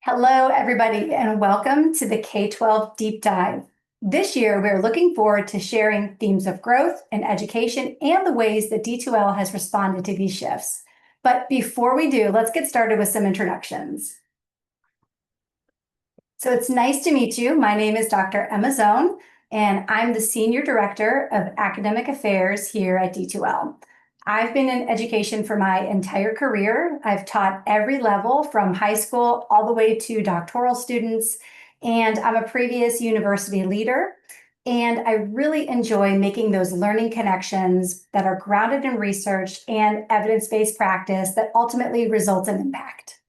Hello, everybody, and welcome to the K-12 Deep Dive. This year, we're looking forward to sharing themes of growth and education and the ways that D2L has responded to these shifts. But before we do, let's get started with some introductions. So it's nice to meet you. My name is Dr. Emma Zone, and I'm the Senior Director of Academic Affairs here at D2L. I've been in education for my entire career. I've taught every level from high school all the way to doctoral students, and I'm a previous university leader. And I really enjoy making those learning connections that are grounded in research and evidence-based practice that ultimately results in impact.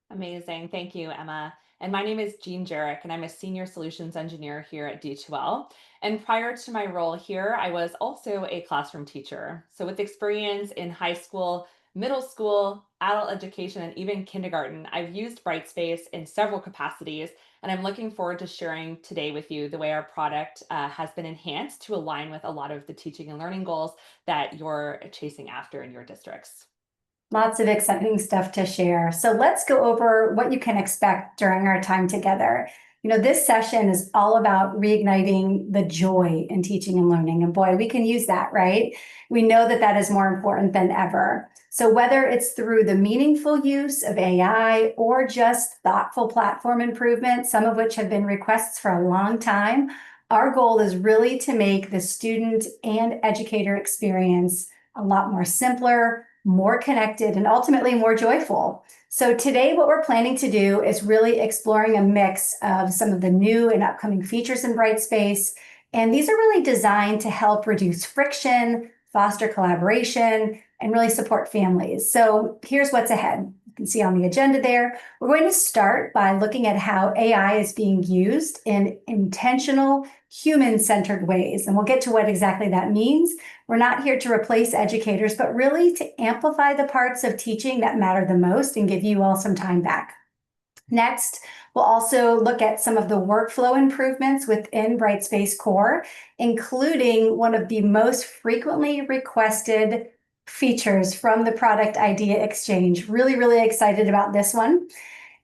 Amazing. Thank you, Emma. And my name is Jean Jarek, and I'm a senior solutions engineer here at D2L. And prior to my role here, I was also a classroom teacher. So, with experience in high school, middle school, adult education, and even kindergarten, I've used Brightspace in several capacities. And I'm looking forward to sharing today with you the way our product has been enhanced to align with a lot of the teaching and learning goals that you're chasing after in your districts. Lots of exciting stuff to share. So let's go over what you can expect during our time together. This session is all about reigniting the joy in teaching and learning. And boy, we can use that, right? We know that that is more important than ever. So whether it's through the meaningful use of AI or just thoughtful platform improvements, some of which have been requests for a long time, our goal is really to make the student and educator experience a lot more simpler, more connected, and ultimately more joyful. So today, what we're planning to do is really exploring a mix of some of the new and upcoming features in Brightspace. And these are really designed to help reduce friction, foster collaboration, and really support families. So here's what's ahead. You can see on the agenda there. We're going to start by looking at how AI is being used in intentional, human-centered ways. And we'll get to what exactly that means. We're not here to replace educators, but really to amplify the parts of teaching that matter the most and give you all some time back. Next, we'll also look at some of the workflow improvements within Brightspace Core, including one of the most frequently requested features from the product idea exchange. Really, really excited about this one.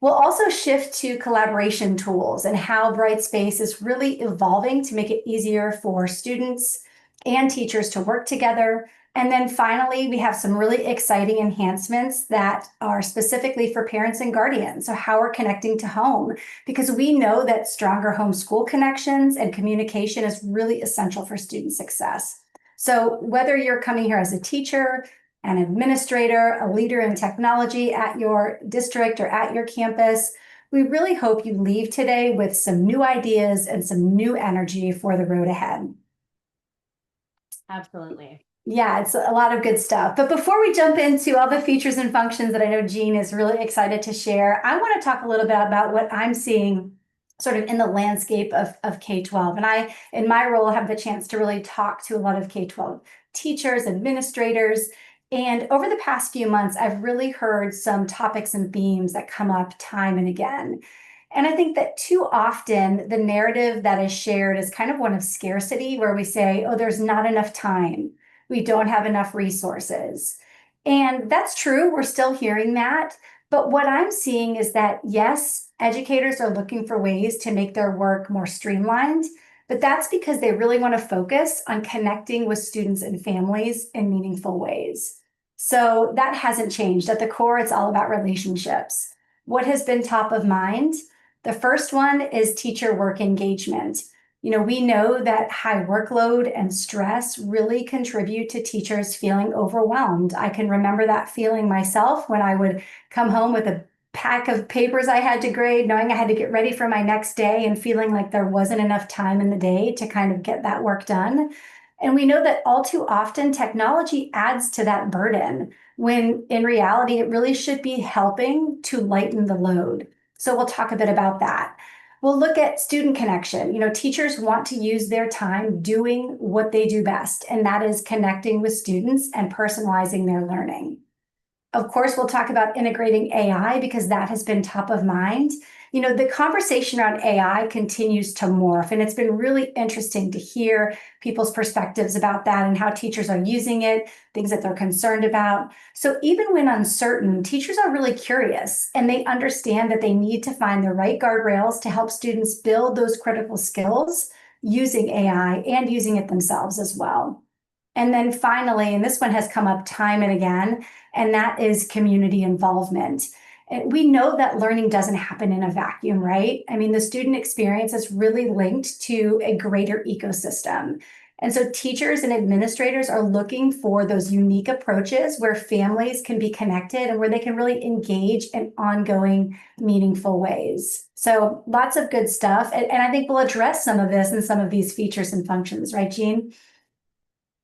We'll also shift to collaboration tools and how Brightspace is really evolving to make it easier for students and teachers to work together. And then finally, we have some really exciting enhancements that are specifically for parents and guardians. So how we're connecting to home, because we know that stronger homeschool connections and communication is really essential for student success. So whether you're coming here as a teacher, an administrator, a leader in technology at your district or at your campus, we really hope you leave today with some new ideas and some new energy for the road ahead. Absolutely. Yeah, it's a lot of good stuff. But before we jump into all the features and functions that I know Jean is really excited to share, I want to talk a little bit about what I'm seeing sort of in the landscape of K-12. And I, in my role, have the chance to really talk to a lot of K-12 teachers, administrators. And over the past few months, I've really heard some topics and themes that come up time and again. And I think that too often the narrative that is shared is kind of one of scarcity, where we say, oh, there's not enough time. We don't have enough resources. And that's true. We're still hearing that. But what I'm seeing is that, yes, educators are looking for ways to make their work more streamlined, but that's because they really want to focus on connecting with students and families in meaningful ways. So that hasn't changed. At the core, it's all about relationships. What has been top of mind? The first one is teacher work engagement. We know that high workload and stress really contribute to teachers feeling overwhelmed. I can remember that feeling myself when I would come home with a pack of papers I had to grade, knowing I had to get ready for my next day and feeling like there wasn't enough time in the day to kind of get that work done. And we know that all too often technology adds to that burden when in reality, it really should be helping to lighten the load. So we'll talk a bit about that. We'll look at student connection. Teachers want to use their time doing what they do best, and that is connecting with students and personalizing their learning. Of course, we'll talk about integrating AI because that has been top of mind. The conversation around AI continues to morph, and it's been really interesting to hear people's perspectives about that and how teachers are using it, things that they're concerned about. So, even when uncertain, teachers are really curious and they understand that they need to find the right guardrails to help students build those critical skills using AI and using it themselves as well. And then finally, and this one has come up time and again, and that is community involvement. And we know that learning doesn't happen in a vacuum, right? I mean, the student experience is really linked to a greater ecosystem. And so teachers and administrators are looking for those unique approaches where families can be connected and where they can really engage in ongoing, meaningful ways. So lots of good stuff. And I think we'll address some of this and some of these features and functions, right, Jean?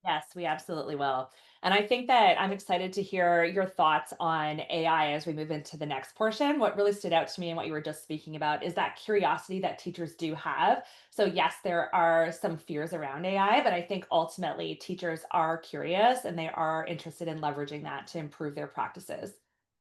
Yes, we absolutely will. And I think that I'm excited to hear your thoughts on AI as we move into the next portion. What really stood out to me and what you were just speaking about is that curiosity that teachers do have. So, yes, there are some fears around AI, but I think ultimately teachers are curious and they are interested in leveraging that to improve their practices.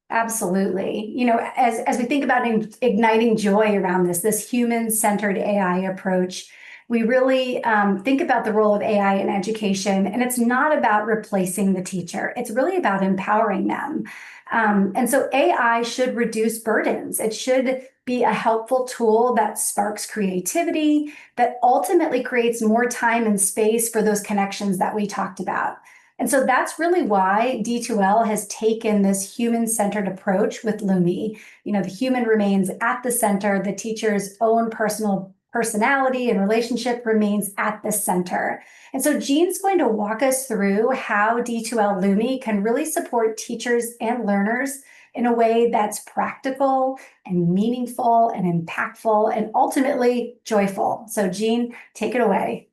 Absolutely. As we think about igniting joy around this human-centered AI approach, we really think about the role of AI in education, and it's not about replacing the teacher. It's really about empowering them. And so AI should reduce burdens. It should be a helpful tool that sparks creativity, that ultimately creates more time and space for those connections that we talked about. And so that's really why D2L has taken this human-centered approach with Lumi. The human remains at the center, the teacher's own personal personality and relationship remains at the center. And so Jean's going to walk us through how D2L Lumi can really support teachers and learners in a way that's practical and meaningful and impactful and ultimately joyful. So Jean, take it away.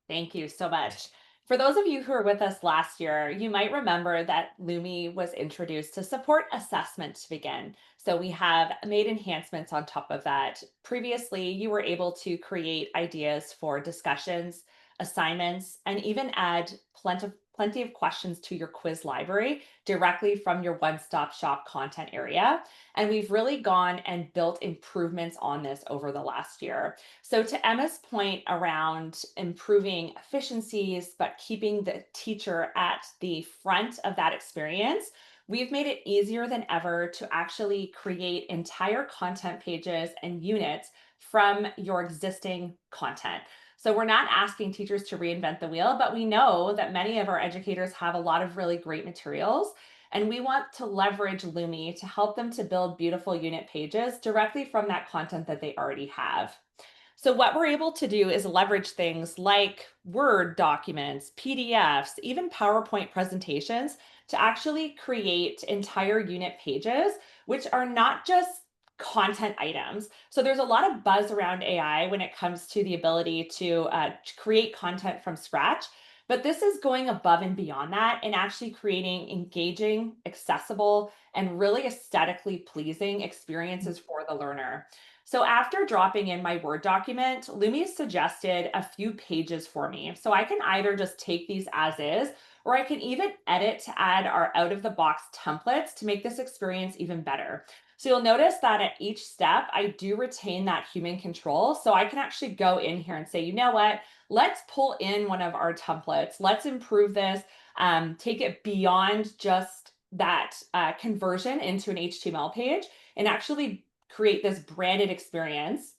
Thank you so much. For those of you who were with us last year, you might remember that Lumi was introduced to support assessment to begin. So we have made enhancements on top of that. Previously, you were able to create ideas for discussions, assignments, and even add plenty of questions to your quiz library directly from your one-stop shop content area. And we've really gone and built improvements on this over the last year. So, to Emma's point around improving efficiencies, but keeping the teacher at the front of that experience, we've made it easier than ever to actually create entire content pages and units from your existing content. So, we're not asking teachers to reinvent the wheel, but we know that many of our educators have a lot of really great materials. And we want to leverage Lumi to help them to build beautiful unit pages directly from that content that they already have. So, what we're able to do is leverage things like Word documents, PDFs, even PowerPoint presentations to actually create entire unit pages, which are not just content items. So, there's a lot of buzz around AI when it comes to the ability to create content from scratch. But this is going above and beyond that and actually creating engaging, accessible, and really aesthetically pleasing experiences for the learner. So after dropping in my Word document, Lumi suggested a few pages for me. So I can either just take these as is, or I can even edit to add our out of the box templates to make this experience even better. So you'll notice that at each step, I do retain that human control. So I can actually go in here and say, you know what, let's pull in one of our templates. Let's improve this, take it beyond just that conversion into an HTML page and actually create this branded experience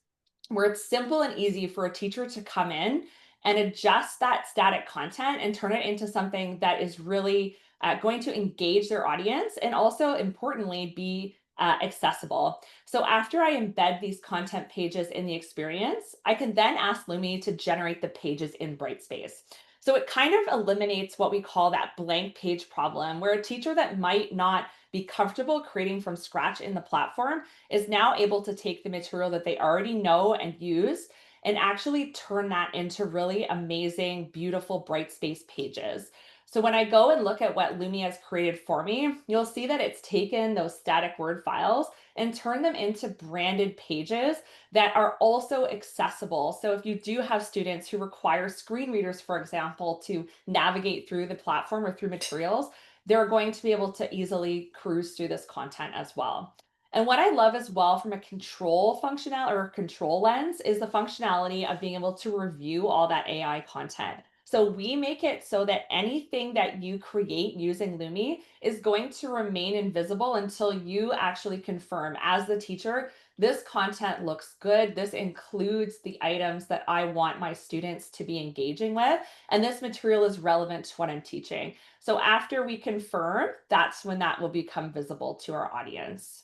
where it's simple and easy for a teacher to come in and adjust that static content and turn it into something that is really going to engage their audience and also importantly be accessible. So after I embed these content pages in the experience, I can then ask Lumi to generate the pages in Brightspace. So it kind of eliminates what we call that blank page problem, where a teacher that might not be comfortable creating from scratch in the platform is now able to take the material that they already know and use and actually turn that into really amazing, beautiful bright space pages. So when I go and look at what Lumi has created for me, you'll see that it's taken those static Word files and turned them into branded pages that are also accessible. So if you do have students who require screen readers, for example, to navigate through the platform or through materials, they're going to be able to easily cruise through this content as well. And what I love as well from a control functional or control lens is the functionality of being able to review all that AI content. So we make it so that anything that you create using Lumi is going to remain invisible until you actually confirm as the teacher, this content looks good. This includes the items that I want my students to be engaging with. And this material is relevant to what I'm teaching. So after we confirm, that's when that will become visible to our audience.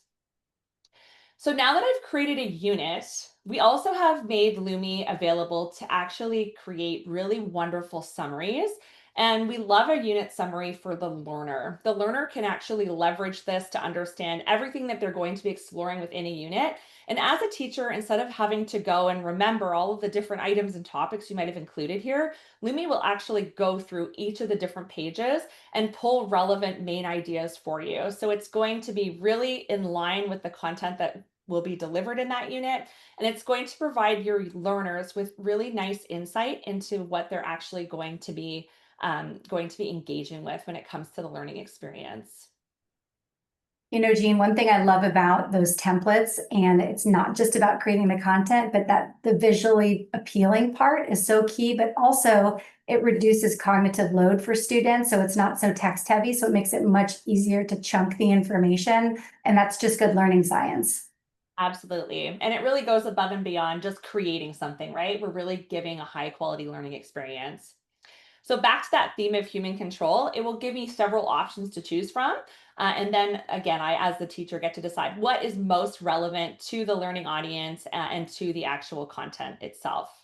So now that I've created a unit, we also have made Lumi available to actually create really wonderful summaries. And we love a unit summary for the learner. The learner can actually leverage this to understand everything that they're going to be exploring within a unit. And as a teacher, instead of having to go and remember all of the different items and topics you might have included here, Lumi will actually go through each of the different pages and pull relevant main ideas for you. So it's going to be really in line with the content that will be delivered in that unit. And it's going to provide your learners with really nice insight into what they're actually going to be engaging with when it comes to the learning experience. You know, Jean, one thing I love about those templates, and it's not just about creating the content, but that the visually appealing part is so key, but also it reduces cognitive load for students. So it's not so text heavy. So it makes it much easier to chunk the information. And that's just good learning science. Absolutely. And it really goes above and beyond just creating something, right? We're really giving a high quality learning experience. So back to that theme of human control, it will give me several options to choose from. And then again, I, as the teacher, get to decide what is most relevant to the learning audience and to the actual content itself.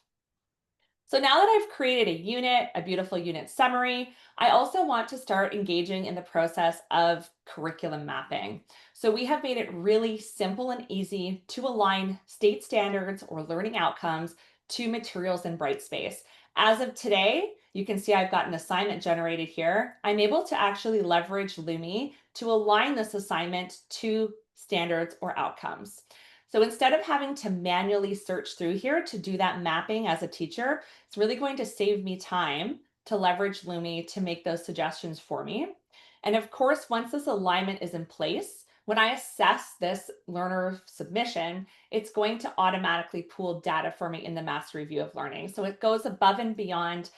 So now that I've created a unit, a beautiful unit summary, I also want to start engaging in the process of curriculum mapping. So we have made it really simple and easy to align state standards or learning outcomes to materials in Brightspace. As of today, you can see I've got an assignment generated here. I'm able to actually leverage Lumi to align this assignment to standards or outcomes. So instead of having to manually search through here to do that mapping as a teacher, it's really going to save me time to leverage Lumi to make those suggestions for me. And of course, once this alignment is in place, when I assess this learner submission, it's going to automatically pool data for me in the master review of learning. So it goes above and beyond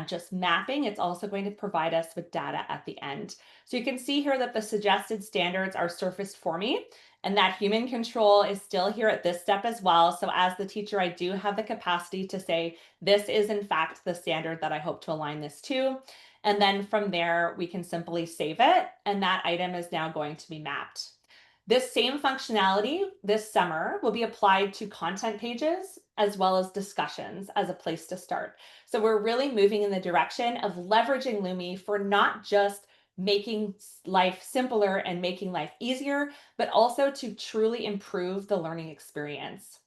just mapping. It's also going to provide us with data at the end. So you can see here that the suggested standards are surfaced for me. And that human control is still here at this step as well. So as the teacher, I do have the capacity to say, this is in fact the standard that I hope to align this to. And then from there, we can simply save it. And that item is now going to be mapped. This same functionality this summer will be applied to content pages as well as discussions as a place to start. So we're really moving in the direction of leveraging Lumi for not just making life simpler and making life easier, but also to truly improve the learning experience.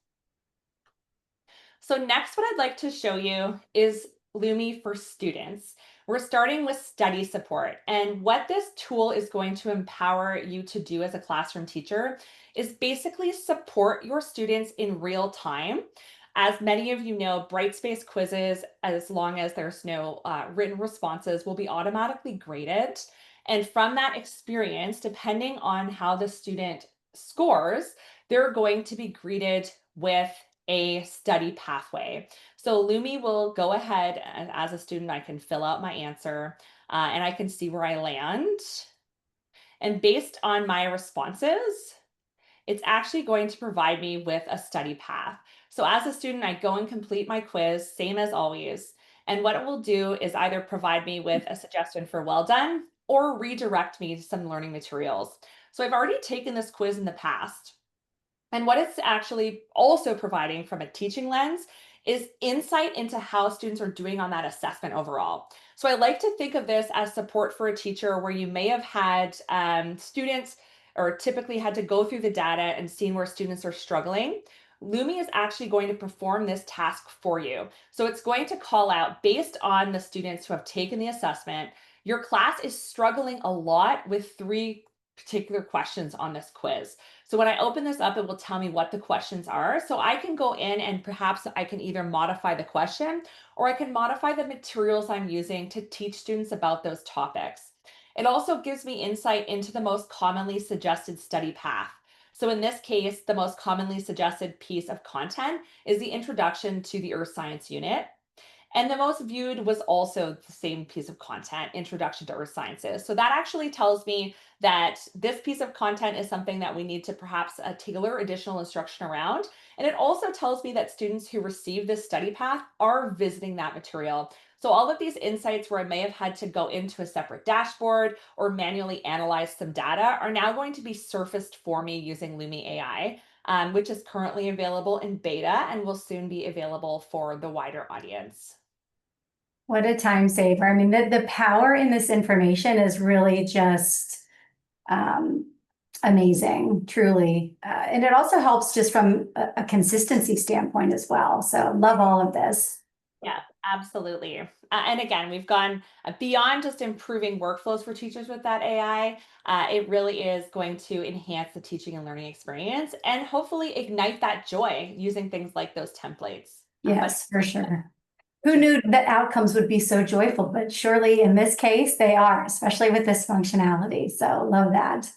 So next, what I'd like to show you is Lumi for students. We're starting with study support. And what this tool is going to empower you to do as a classroom teacher is basically support your students in real time. As many of you know, Brightspace quizzes, as long as there's no written responses, will be automatically graded. And from that experience, depending on how the student scores, they're going to be greeted with a study pathway. So Lumi will go ahead and as a student, I can fill out my answer and I can see where I land. And based on my responses, it's actually going to provide me with a study path. So as a student, I go and complete my quiz, same as always. And what it will do is either provide me with a suggestion for well done or redirect me to some learning materials. So I've already taken this quiz in the past. And what it's actually also providing from a teaching lens is insight into how students are doing on that assessment overall. So I like to think of this as support for a teacher where you may have had students or typically had to go through the data and seen where students are struggling. Lumi is actually going to perform this task for you. So it's going to call out based on the students who have taken the assessment, your class is struggling a lot with 3 particular questions on this quiz. So when I open this up, it will tell me what the questions are. So I can go in and perhaps I can either modify the question or I can modify the materials I'm using to teach students about those topics. It also gives me insight into the most commonly suggested study path. So, in this case, the most commonly suggested piece of content is the introduction to the Earth Science unit. And the most viewed was also the same piece of content, Introduction to Earth Sciences. So that actually tells me that this piece of content is something that we need to perhaps tailor additional instruction around. And it also tells me that students who receive this study path are visiting that material. So all of these insights where I may have had to go into a separate dashboard or manually analyze some data are now going to be surfaced for me using Lumi AI. Which is currently available in beta and will soon be available for the wider audience. What a time saver. I mean, the power in this information is really just um, amazing, truly. And it also helps just from a consistency standpoint as well. So love all of this. Yeah, absolutely. And again, we've gone beyond just improving workflows for teachers with that AI. It really is going to enhance the teaching and learning experience and hopefully ignite that joy using things like those templates. But Yes, for sure. Who knew that outcomes would be so joyful, but surely in this case, they are, especially with this functionality. So love that.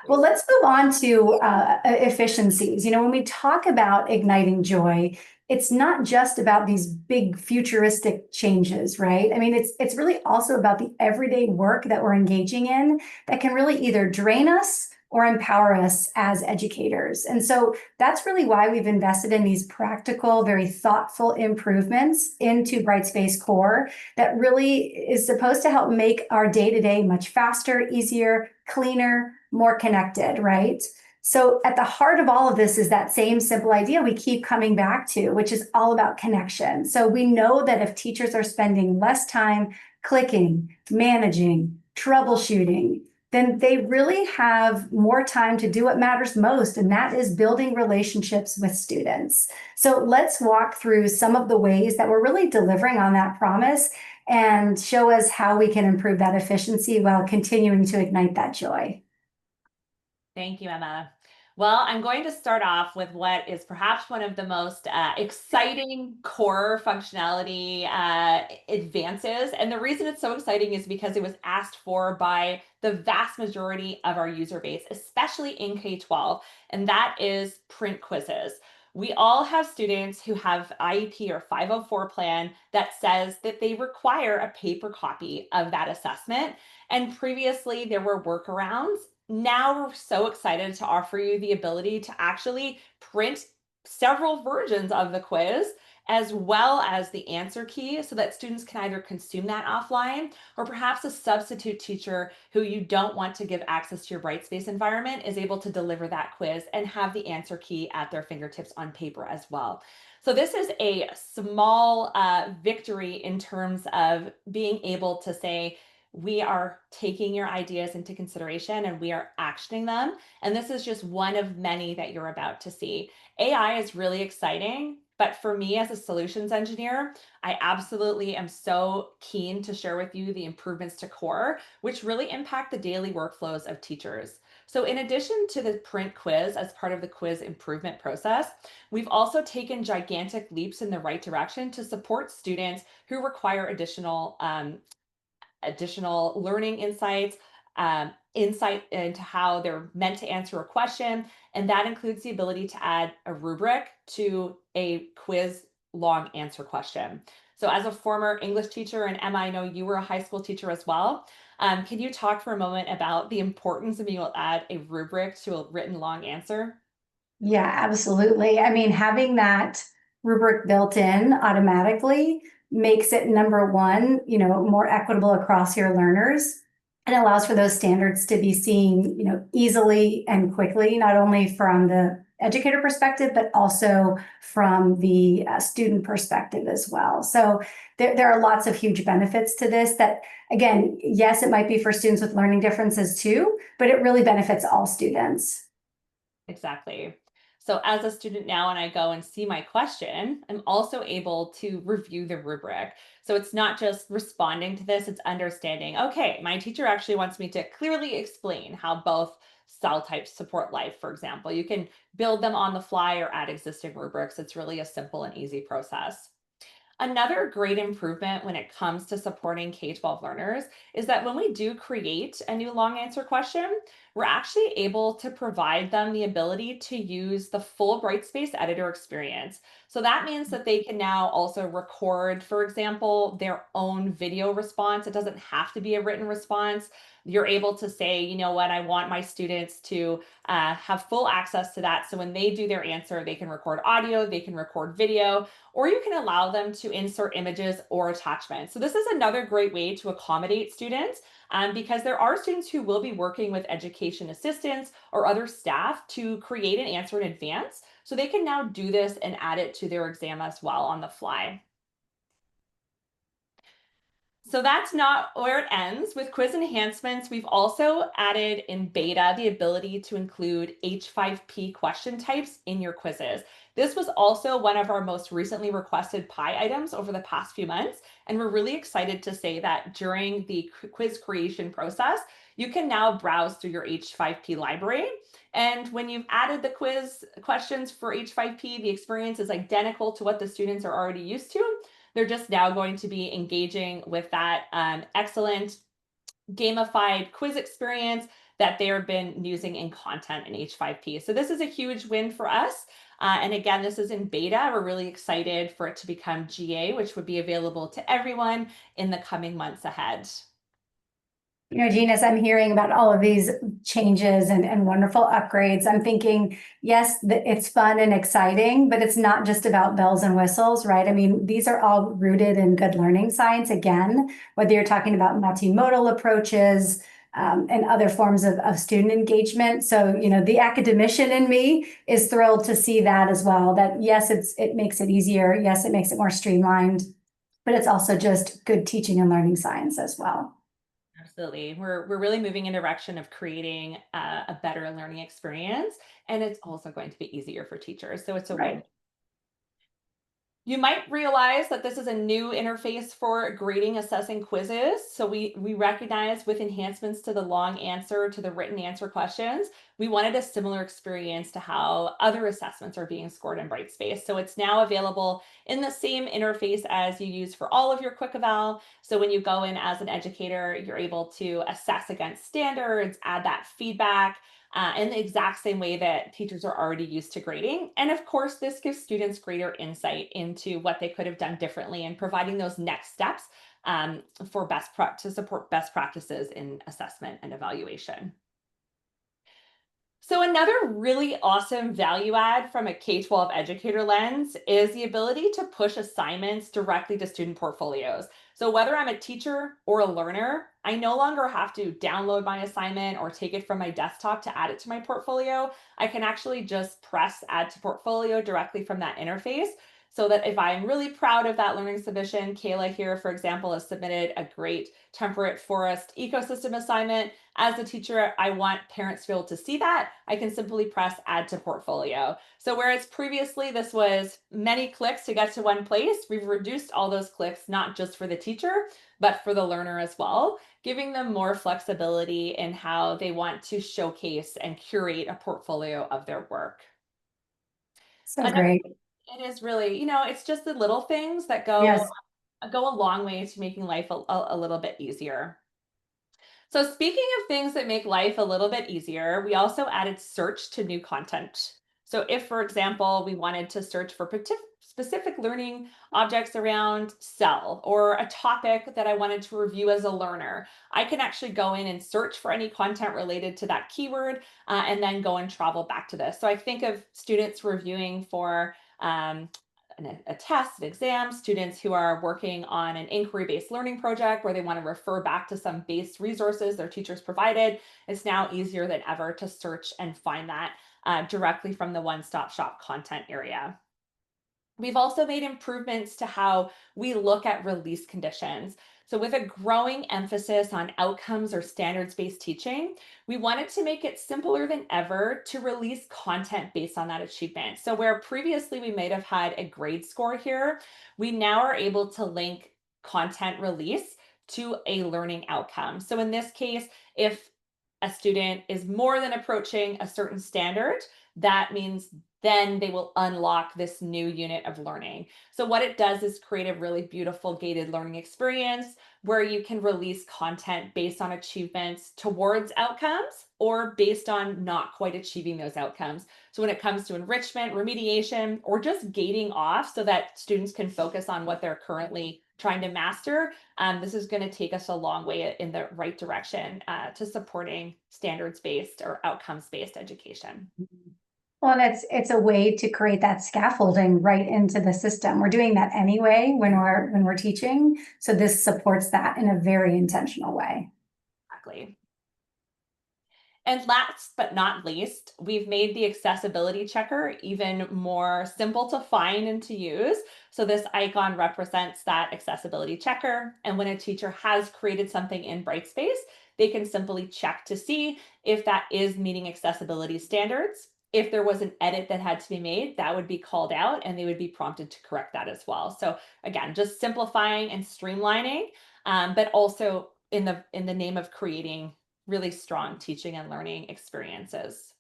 Well, let's move on to efficiencies. When we talk about igniting joy, it's not just about these big futuristic changes, right? I mean, it's really also about the everyday work that we're engaging in that can really either drain us or empower us as educators. And so that's really why we've invested in these practical, very thoughtful improvements into Brightspace Core that really is supposed to help make our day-to-day much faster, easier, cleaner, more connected, right? So at the heart of all of this is that same simple idea we keep coming back to, which is all about connection. So we know that if teachers are spending less time clicking, managing, troubleshooting, then they really have more time to do what matters most, and that is building relationships with students. So let's walk through some of the ways that we're really delivering on that promise and show us how we can improve that efficiency while continuing to ignite that joy. thank you, Emma. Well, I'm going to start off with what is perhaps one of the most exciting core functionality advances. And the reason it's so exciting is because it was asked for by the vast majority of our user base, especially in K-12, and that is print quizzes. We all have students who have IEP or 504 plan that says that they require a paper copy of that assessment. And previously, there were workarounds. Now we're so excited to offer you the ability to actually print several versions of the quiz as well as the answer key so that students can either consume that offline or perhaps a substitute teacher who you don't want to give access to your Brightspace environment is able to deliver that quiz and have the answer key at their fingertips on paper as well. So this is a small victory in terms of being able to say, we are taking your ideas into consideration and we are actioning them. And this is just one of many that you're about to see. AI is really exciting, but for me as a solutions engineer, I absolutely am so keen to share with you the improvements to core, which really impact the daily workflows of teachers. So in addition to the print quiz as part of the quiz improvement process, we've also taken gigantic leaps in the right direction to support students who require additional learning insights, insight into how they're meant to answer a question. And that includes the ability to add a rubric to a quiz long answer question. So, as a former English teacher, and Emma, I know you were a high school teacher as well. Can you talk for a moment about the importance of being able to add a rubric to a written long answer? Yeah, absolutely. I mean, having that rubric built in automatically makes it number one, more equitable across your learners and allows for those standards to be seen, easily and quickly, not only from the educator perspective, but also from the student perspective as well. So there are lots of huge benefits to this that, again, yes, it might be for students with learning differences too, but it really benefits all students. Exactly. So as a student now, and I go and see my question, I'm also able to review the rubric. So it's not just responding to this, it's understanding, okay, my teacher actually wants me to clearly explain how both cell types support life, for example. You can build them on the fly or add existing rubrics. It's really a simple and easy process. Another great improvement when it comes to supporting K-12 learners is that when we do create a new long answer question, we're actually able to provide them the ability to use the full Brightspace editor experience. So that means that they can now also record, for example, their own video response. It doesn't have to be a written response. You're able to say, you know what, I want my students to have full access to that. So when they do their answer, they can record audio, they can record video, or you can allow them to insert images or attachments. So this is another great way to accommodate students because there are students who will be working with education assistants or other staff to create an answer in advance. So they can now do this and add it to their exam as well on the fly. So that's not where it ends. With quiz enhancements, we've also added in beta the ability to include H5P question types in your quizzes. This was also one of our most recently requested PI items over the past few months. And we're really excited to say that during the quiz creation process, you can now browse through your H5P library. And when you've added the quiz questions for H5P, the experience is identical to what the students are already used to. They're just now going to be engaging with that excellent gamified quiz experience that they've been using in content in H5P. So this is a huge win for us. And again, this is in beta. We're really excited for it to become GA, which would be available to everyone in the coming months ahead. You know, Jean, as I'm hearing about all of these changes and wonderful upgrades, I'm thinking, yes, it's fun and exciting, but it's not just about bells and whistles, right? I mean, these are all rooted in good learning science, again, whether you're talking about multimodal approaches, and other forms of student engagement. So, you know, the academician in me is thrilled to see that as well, that yes, it makes it easier. Yes, it makes it more streamlined, but it's also just good teaching and learning science as well. Absolutely. We're really moving in a direction of creating a better learning experience, and it's also going to be easier for teachers. So it's a win. Right. You might realize that this is a new interface for grading, assessing quizzes. So we recognize with enhancements to the long answer, to the written answer questions, we wanted a similar experience to how other assessments are being scored in Brightspace. So it's now available in the same interface as you use for all of your quick eval. So when you go in as an educator, you're able to assess against standards, add that feedback, in the exact same way that teachers are already used to grading. And of course, this gives students greater insight into what they could have done differently and providing those next steps for to support best practices in assessment and evaluation. So another really awesome value add from a K-12 educator lens is the ability to push assignments directly to student portfolios. So whether I'm a teacher or a learner, I no longer have to download my assignment or take it from my desktop to add it to my portfolio. I can actually just press add to portfolio directly from that interface. So that if I'm really proud of that learning submission, Kayla here, for example, has submitted a great temperate forest ecosystem assignment. As a teacher, I want parents to be able to see that. I can simply press add to portfolio. So whereas previously this was many clicks to get to one place, we've reduced all those clicks, not just for the teacher, but for the learner as well, giving them more flexibility in how they want to showcase and curate a portfolio of their work. So Another, great. it is really, it's just the little things that Yes. go a long way to making life a little bit easier. So speaking of things that make life a little bit easier, we also added search to new content. So if, for example, we wanted to search for specific learning objects around cell or a topic that I wanted to review as a learner, I can actually go in and search for any content related to that keyword and then go and travel back to this. So I think of students reviewing for a test, an exam, students who are working on an inquiry-based learning project where they want to refer back to some base resources their teachers provided. It's now easier than ever to search and find that directly from the one-stop shop content area. We've also made improvements to how we look at release conditions. So, with a growing emphasis on outcomes or standards based teaching, we wanted to make it simpler than ever to release content based on that achievement. So, where previously we might have had a grade score here, we now are able to link content release to a learning outcome. So, in this case, if a student is more than approaching a certain standard, that means then they will unlock this new unit of learning. So, what it does is create a really beautiful gated learning experience where you can release content based on achievements towards outcomes or based on not quite achieving those outcomes. So, when it comes to enrichment, remediation, or just gating off so that students can focus on what they're currently trying to master, this is going to take us a long way in the right direction to supporting standards based or outcomes based education. Well, and it's a way to create that scaffolding right into the system. We're doing that anyway when we're teaching. So this supports that in a very intentional way. Exactly. And last but not least, we've made the accessibility checker even more simple to find and to use. So this icon represents that accessibility checker. And when a teacher has created something in Brightspace, they can simply check to see if that is meeting accessibility standards. If there was an edit that had to be made, that would be called out and they would be prompted to correct that as well. So again, just simplifying and streamlining, but also in the name of creating really strong teaching and learning experiences.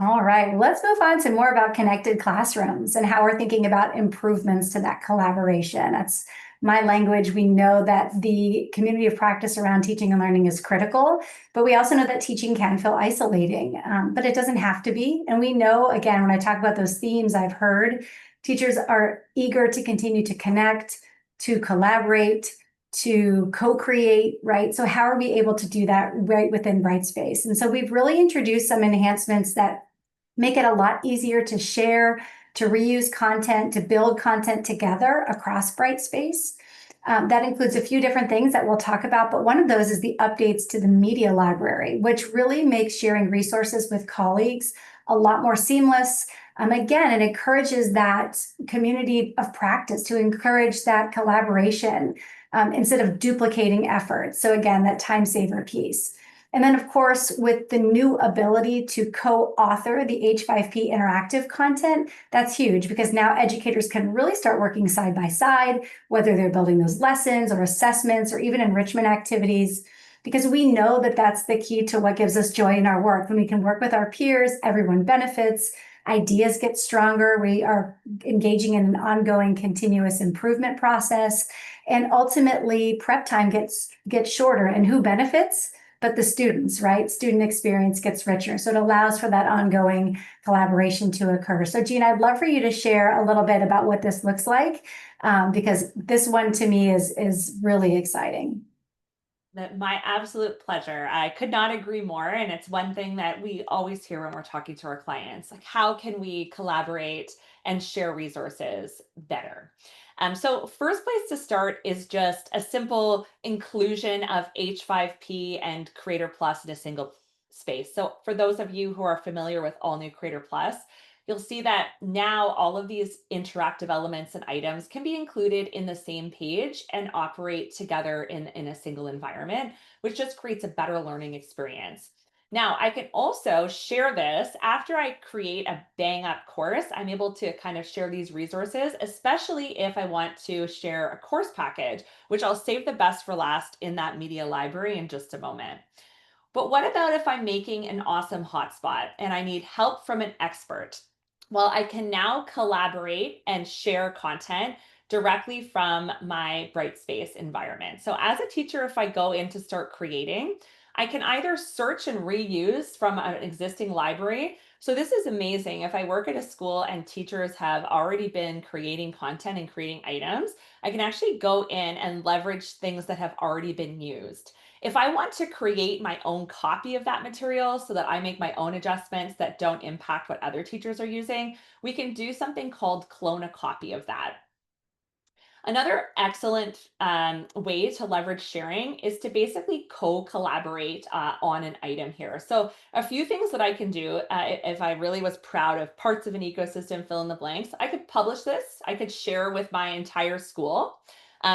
All right, let's move on to more about connected classrooms and how we're thinking about improvements to that collaboration. That's my language. We know that the community of practice around teaching and learning is critical, but we also know that teaching can feel isolating, but it doesn't have to be. And we know, again, when I talk about those themes I've heard, teachers are eager to continue to connect, to collaborate, to co-create, right? So how are we able to do that right within Brightspace? And so we've really introduced some enhancements that make it a lot easier to share, to reuse content, to build content together across Brightspace. That includes a few different things that we'll talk about, but one of those is the updates to the media library, which really makes sharing resources with colleagues a lot more seamless. Again, it encourages that community of practice, to encourage that collaboration instead of duplicating efforts. So again, that time saver piece. And then, of course, with the new ability to co-author the H5P interactive content, that's huge because now educators can really start working side by side, whether they're building those lessons or assessments or even enrichment activities, because we know that that's the key to what gives us joy in our work. When we can work with our peers, everyone benefits, ideas get stronger, we are engaging in an ongoing continuous improvement process, and ultimately prep time gets shorter. And who benefits? But the students, right? Student experience gets richer. So it allows for that ongoing collaboration to occur. So Jean, I'd love for you to share a little bit about what this looks like, because this one to me is really exciting. My absolute pleasure. I could not agree more. And it's one thing that we always hear when we're talking to our clients, like how can we collaborate and share resources better? So first place to start is just a simple inclusion of H5P and Creator Plus in a single space. So for those of you who are familiar with All New Creator Plus, you'll see that now all of these interactive elements and items can be included in the same page and operate together in a single environment, which just creates a better learning experience. Now, I can also share this after I create a bang up course. I'm able to kind of share these resources, especially if I want to share a course package, which I'll save the best for last in that media library in just a moment. But what about if I'm making an awesome hotspot and I need help from an expert? Well, I can now collaborate and share content directly from my Brightspace environment. So, as a teacher, if I go in to start creating, I can either search and reuse from an existing library. So, this is amazing. If I work at a school and teachers have already been creating content and creating items, I can actually go in and leverage things that have already been used. If I want to create my own copy of that material so that I make my own adjustments that don't impact what other teachers are using, we can do something called clone a copy of that. Another excellent way to leverage sharing is to basically co-collaborate on an item here. So a few things that I can do if I really was proud of parts of an ecosystem, fill in the blanks, I could publish this, I could share with my entire school.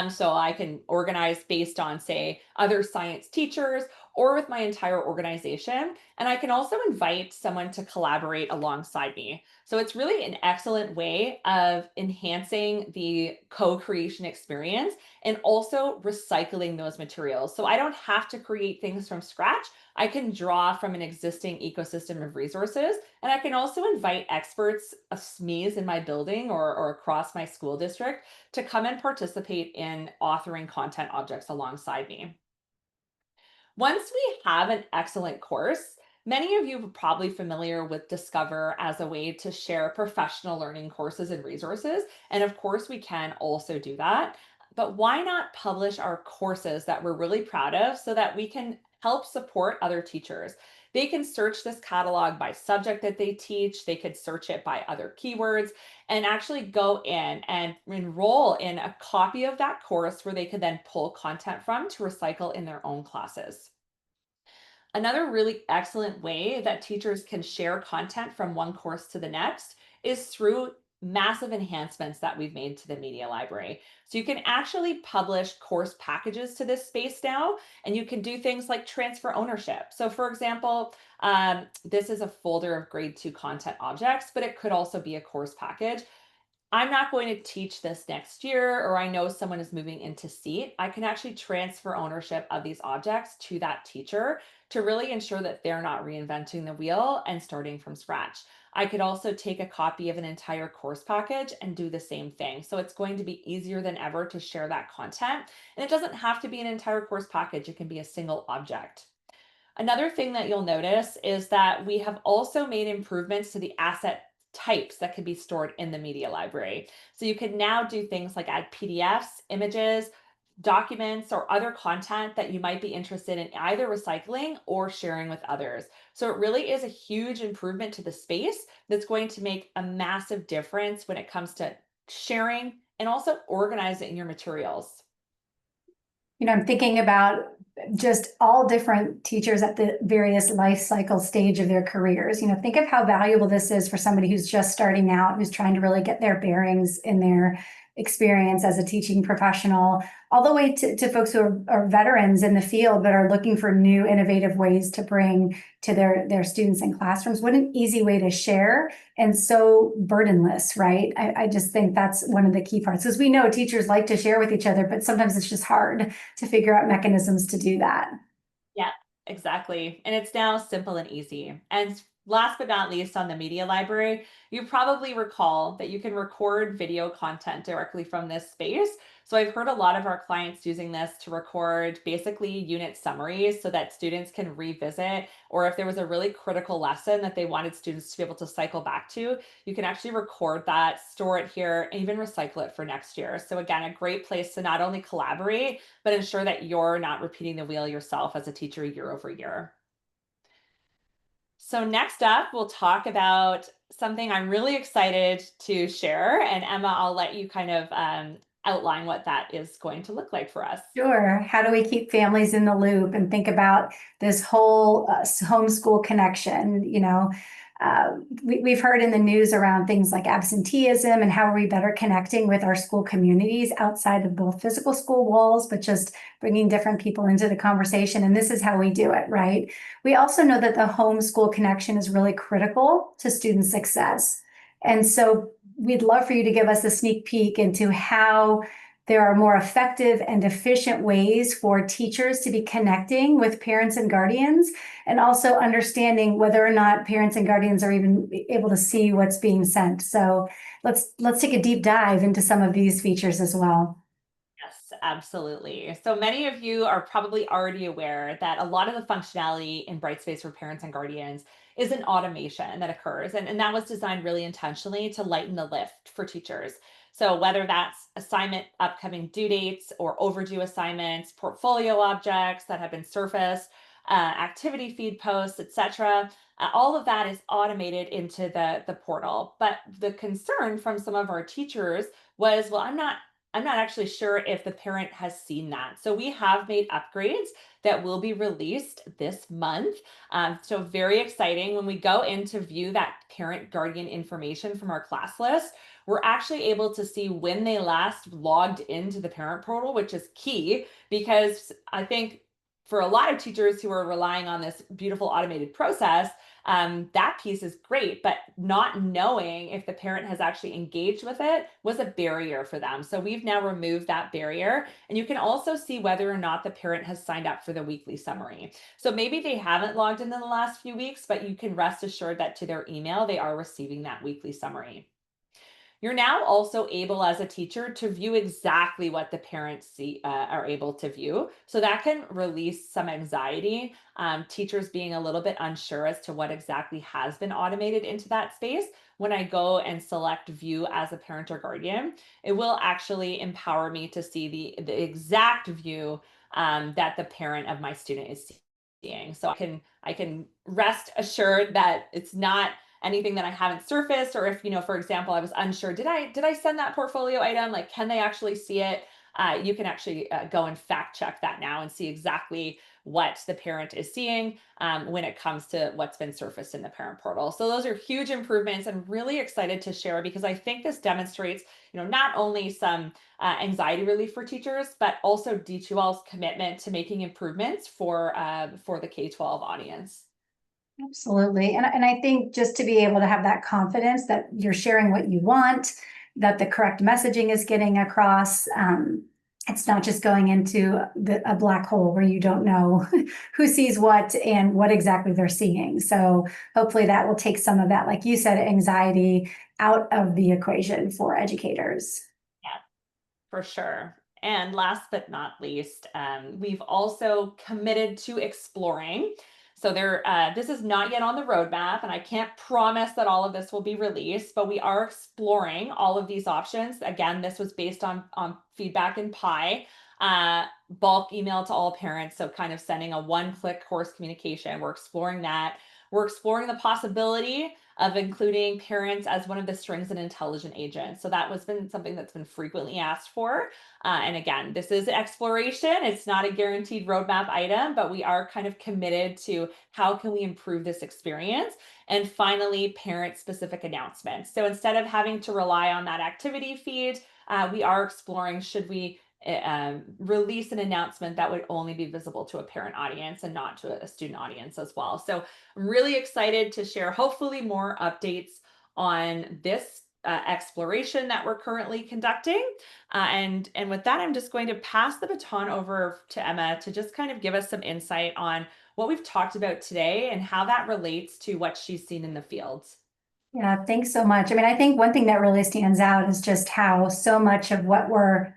So I can organize based on, say, other science teachers, or with my entire organization. And I can also invite someone to collaborate alongside me. So it's really an excellent way of enhancing the co creation experience and also recycling those materials. So I don't have to create things from scratch. I can draw from an existing ecosystem of resources. And I can also invite experts of SMEs in my building or across my school district to come and participate in authoring content objects alongside me. Once we have an excellent course, many of you are probably familiar with Discover as a way to share professional learning courses and resources. And of course, we can also do that. But why not publish our courses that we're really proud of so that we can help support other teachers? They can search this catalog by subject that they teach, they could search it by other keywords, and actually go in and enroll in a copy of that course where they could then pull content from to recycle in their own classes. Another really excellent way that teachers can share content from one course to the next is through massive enhancements that we've made to the media library. So you can actually publish course packages to this space now, and you can do things like transfer ownership. So, for example, this is a folder of grade 2 content objects, but it could also be a course package. I'm not going to teach this next year, or I know someone is moving into seat, I can actually transfer ownership of these objects to that teacher to really ensure that they're not reinventing the wheel and starting from scratch. I could also take a copy of an entire course package and do the same thing. So it's going to be easier than ever to share that content. And it doesn't have to be an entire course package, it can be a single object. Another thing that you'll notice is that we have also made improvements to the asset types that can be stored in the media library. So you can now do things like add PDFs, images, documents, or other content that you might be interested in either recycling or sharing with others. So it really is a huge improvement to the space that's going to make a massive difference when it comes to sharing and also organizing your materials. I'm thinking about just all different teachers at the various life cycle stage of their careers. Think of how valuable this is for somebody who's just starting out, who's trying to really get their bearings in their experience as a teaching professional, all the way to folks who are veterans in the field but are looking for new innovative ways to bring to their students in classrooms. What an easy way to share, and so burdenless, right? I just think that's one of the key parts, because we know teachers like to share with each other, but sometimes it's just hard to figure out mechanisms to do that. Yeah, exactly. And it's now simple and easy. And last but not least, on the media library, you probably recall that you can record video content directly from this space. So I've heard a lot of our clients using this to record basically unit summaries so that students can revisit, or if there was a really critical lesson that they wanted students to be able to cycle back to, you can actually record that, store it here, and even recycle it for next year. So again, a great place to not only collaborate, but ensure that you're not repeating the wheel yourself as a teacher year over year. So next up, we'll talk about something I'm really excited to share. And Emma, I'll let you kind of outline what that is going to look like for us. Sure. How do we keep families in the loop and think about this whole homeschool connection? We've heard in the news around things like absenteeism, and how are we better connecting with our school communities outside of both physical school walls, but just bringing different people into the conversation. And this is how we do it, right? We also know that the homeschool connection is really critical to student success. And so we'd love for you to give us a sneak peek into how there are more effective and efficient ways for teachers to be connecting with parents and guardians, and also understanding whether or not parents and guardians are even able to see what's being sent. So let's take a deep dive into some of these features as well. Yes, absolutely. So many of you are probably already aware that a lot of the functionality in Brightspace for parents and guardians is an automation that occurs. And that was designed really intentionally to lighten the lift for teachers. So whether that's assignment upcoming due dates or overdue assignments, portfolio objects that have been surfaced, activity feed posts, etc., all of that is automated into the portal. But the concern from some of our teachers was, well, I'm not actually sure if the parent has seen that. So we have made upgrades that will be released this month. So very exciting. When we go in to view that parent guardian information from our class list, we're actually able to see when they last logged into the parent portal, which is key because I think for a lot of teachers who are relying on this beautiful automated process, that piece is great, but not knowing if the parent has actually engaged with it was a barrier for them. So we've now removed that barrier. And you can also see whether or not the parent has signed up for the weekly summary. So maybe they haven't logged in the last few weeks, but you can rest assured that to their email, they are receiving that weekly summary. You're now also able as a teacher to view exactly what the parents are able to view. So that can release some anxiety. Teachers being a little bit unsure as to what exactly has been automated into that space. When I go and select view as a parent or guardian, it will actually empower me to see the exact view that the parent of my student is seeing. So I can rest assured that it's not anything that I haven't surfaced, or if, for example, I was unsure, did I send that portfolio item? Like, can they actually see it? You can actually go and fact check that now and see exactly what the parent is seeing when it comes to what's been surfaced in the parent portal. So those are huge improvements, and really excited to share because I think this demonstrates, not only some anxiety relief for teachers, but also D2L's commitment to making improvements for the K-12 audience. Absolutely. And I think just to be able to have that confidence that you're sharing what you want, that the correct messaging is getting across. It's not just going into a black hole where you don't know who sees what and what exactly they're seeing. So hopefully that will take some of that, like you said, anxiety out of the equation for educators. Yeah. For sure. And last but not least, we've also committed to exploring. So this is not yet on the roadmap, and I can't promise that all of this will be released, but we are exploring all of these options. Again, this was based on feedback in Pi, bulk email to all parents. So kind of sending a one-click course communication. We're exploring that. We're exploring the possibility of including parents as one of the strings and intelligent agents. So that was been something that's been frequently asked for. And again, this is exploration. It's not a guaranteed roadmap item, but we are kind of committed to how can we improve this experience. And finally, parent specific announcements. So instead of having to rely on that activity feed, we are exploring should we release an announcement that would only be visible to a parent audience and not to a student audience as well. So I'm really excited to share hopefully more updates on this exploration that we're currently conducting. And with that, I'm just going to pass the baton over to Emma to just kind of give us some insight on what we've talked about today and how that relates to what she's seen in the fields. Yeah, thanks so much. I mean, I think one thing that really stands out is just how so much of what we're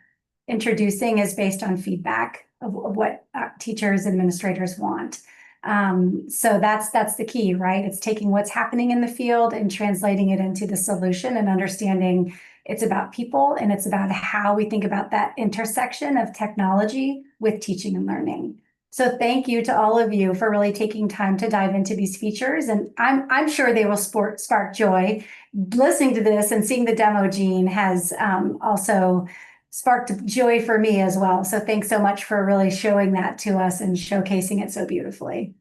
introducing is based on feedback of what teachers, administrators want. So that's the key, right? It's taking what's happening in the field and translating it into the solution and understanding it's about people and it's about how we think about that intersection of technology with teaching and learning. So thank you to all of you for really taking time to dive into these features. And I'm sure they will spark joy. Listening to this and seeing the demo, Jean, has also sparked joy for me as well. So thanks so much for really showing that to us and showcasing it so beautifully.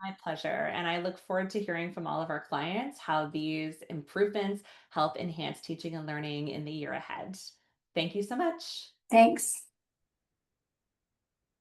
My pleasure. And I look forward to hearing from all of our clients how these improvements help enhance teaching and learning in the year ahead. Thank you so much. Thanks.